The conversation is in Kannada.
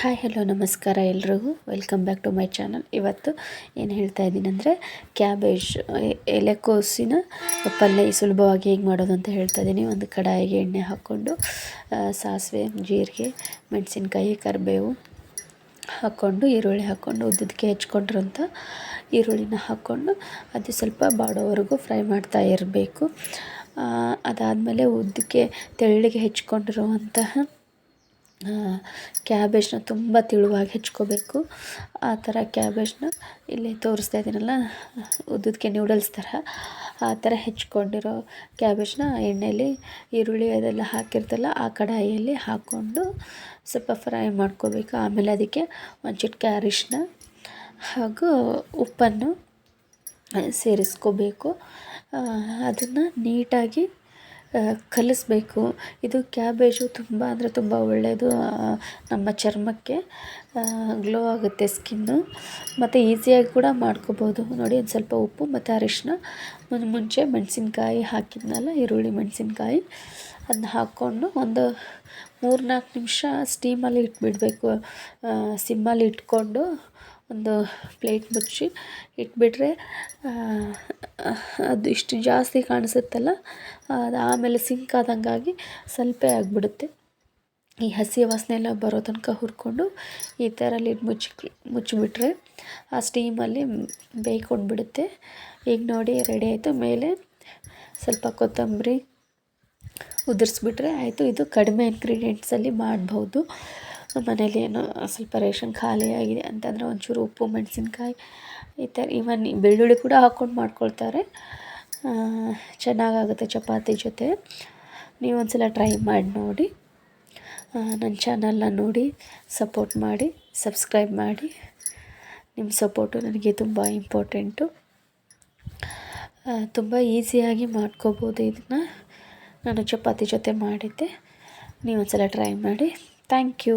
ಹಾಯ್ ಹಲೋ ನಮಸ್ಕಾರ ಎಲ್ರಿಗೂ welcome back to my channel. ಇವತ್ತು ಏನು ಹೇಳ್ತಾ ಇದ್ದೀನಿ ಅಂದರೆ ಕ್ಯಾಬೇಜ್ ಎಲೆಕೋಸಿನ ಪಲ್ಯ ಸುಲಭವಾಗಿ ಹೇಗೆ ಮಾಡೋದು ಅಂತ ಹೇಳ್ತಾ ಇದ್ದೀನಿ. ಒಂದು ಕಡಾಯಿಗೆ ಎಣ್ಣೆ ಹಾಕ್ಕೊಂಡು ಸಾಸಿವೆ, ಜೀರಿಗೆ, ಮೆಣಸಿನ್ಕಾಯಿ, ಕರಿಬೇವು ಹಾಕ್ಕೊಂಡು ಈರುಳ್ಳಿ ಹಾಕ್ಕೊಂಡು ಉದ್ದಕ್ಕೆ ಹೆಚ್ಕೊಂಡಿರೋಂಥ ಈರುಳ್ಳಿನ ಹಾಕ್ಕೊಂಡು ಅದು ಸ್ವಲ್ಪ ಬಾಡೋವರೆಗೂ ಫ್ರೈ ಮಾಡ್ತಾ ಇರಬೇಕು. ಅದಾದಮೇಲೆ ಉದ್ದಕ್ಕೆ ತೆಳ್ಳಗೆ ಹೆಚ್ಕೊಂಡಿರುವಂತಹ ಕ್ಯಾಬೇಜ್ನ ತುಂಬ ತೆಳುವಾಗಿ ಹೆಚ್ಕೋಬೇಕು. ಆ ಥರ ಕ್ಯಾಬೇಜ್ನ ಇಲ್ಲಿ ತೋರಿಸ್ತಾ ಇದ್ದೀನಲ್ಲ, ಉದ್ದಕ್ಕೆ ನ್ಯೂಡಲ್ಸ್ ಥರ ಆ ಥರ ಹೆಚ್ಕೊಂಡಿರೋ ಕ್ಯಾಬೇಜ್ನ ಎಣ್ಣೆಯಲ್ಲಿ ಈರುಳ್ಳಿ ಅದೆಲ್ಲ ಹಾಕಿರ್ತಲ್ಲ ಆ ಕಡಾಯಿಯಲ್ಲಿ ಹಾಕ್ಕೊಂಡು ಸ್ವಲ್ಪ ಫ್ರೈ ಮಾಡ್ಕೋಬೇಕು. ಆಮೇಲೆ ಅದಕ್ಕೆ ಒಂದು ಚಿಟಿಕೆ ಅರಿಶಿನ ಹಾಗೂ ಉಪ್ಪನ್ನು ಸೇರಿಸ್ಕೋಬೇಕು. ಅದನ್ನು ನೀಟಾಗಿ ಕಲಿಸ್ಬೇಕು. ಇದು ಕ್ಯಾಬೇಜು ತುಂಬ ಅಂದರೆ ತುಂಬ ಒಳ್ಳೆಯದು. ನಮ್ಮ ಚರ್ಮಕ್ಕೆ ಗ್ಲೋ ಆಗುತ್ತೆ ಸ್ಕಿನ್ನು, ಮತ್ತು ಈಸಿಯಾಗಿ ಕೂಡ ಮಾಡ್ಕೋಬೋದು. ನೋಡಿ, ಒಂದು ಸ್ವಲ್ಪ ಉಪ್ಪು ಮತ್ತು ಅರಿಶಿನ, ಮುಂಚೆ ಮೆಣಸಿನ್ಕಾಯಿ ಹಾಕಿದ್ನಲ್ಲ, ಈರುಳ್ಳಿ ಮೆಣಸಿನ್ಕಾಯಿ ಅದನ್ನ ಹಾಕ್ಕೊಂಡು ಒಂದು 3-4 ನಿಮಿಷ ಸ್ಟೀಮಲ್ಲಿ ಇಟ್ಬಿಡಬೇಕು. ಸಿಮ್ಮಲ್ಲಿ ಇಟ್ಕೊಂಡು ಒಂದು ಪ್ಲೇಟ್ ಮುಚ್ಚಿ ಇಟ್ಬಿಟ್ರೆ ಅದು ಇಷ್ಟು ಜಾಸ್ತಿ ಕಾಣಿಸುತ್ತಲ್ಲ, ಅದು ಆಮೇಲೆ ಸಿಂಕ್ ಆದಂಗಾಗಿ ಸ್ವಲ್ಪ ಆಗಿಬಿಡುತ್ತೆ. ಈ ಹಸಿ ವಾಸನೆ ಎಲ್ಲ ಬರೋ ತನಕ ಹುರ್ಕೊಂಡು ಈ ಥರ ಲಿಡ್ ಮುಚ್ಚಿಬಿಟ್ರೆ ಆ ಸ್ಟೀಮಲ್ಲಿ ಬೇಯ್ಕೊಂಡು ಬಿಡುತ್ತೆ. ಈಗ ನೋಡಿ ರೆಡಿ ಆಯಿತು. ಮೇಲೆ ಸ್ವಲ್ಪ ಕೊತ್ತಂಬರಿ ಉದುರಿಸ್ಬಿಟ್ರೆ ಆಯಿತು. ಇದು ಕಡಿಮೆ ಇಂಗ್ರೀಡಿಯೆಂಟ್ಸಲ್ಲಿ ಮಾಡ್ಬೋದು. ಮನೇಲಿ ಏನೋ ಸ್ವಲ್ಪ ರೇಷನ್ ಖಾಲಿ ಆಗಿದೆ ಅಂತಂದರೆ ಒಂಚೂರು ಉಪ್ಪು, ಮೆಣಸಿನ್ಕಾಯಿ, ಈ ಥರ ಇವನ್ ಬೆಳ್ಳುಳ್ಳಿ ಕೂಡ ಹಾಕ್ಕೊಂಡು ಮಾಡ್ಕೊಳ್ತಾರೆ. ಚೆನ್ನಾಗಾಗುತ್ತೆ ಚಪಾತಿ ಜೊತೆ. ನೀವು ಒಂದ್ಸಲ ಟ್ರೈ ಮಾಡಿ ನೋಡಿ. ನನ್ನ ಚಾನಲ್ನ ನೋಡಿ ಸಪೋರ್ಟ್ ಮಾಡಿ, ಸಬ್ಸ್ಕ್ರೈಬ್ ಮಾಡಿ. ನಿಮ್ಮ ಸಪೋರ್ಟು ನನಗೆ ತುಂಬ ಇಂಪಾರ್ಟೆಂಟು. ತುಂಬ ಈಸಿಯಾಗಿ ಮಾಡ್ಕೋಬೋದು ಇದನ್ನು. ನಾನು ಚಪಾತಿ ಜೊತೆ ಮಾಡಿದ್ದೆ. ನೀವು ಒಂದ್ಸಲ ಟ್ರೈ ಮಾಡಿ. Thank you.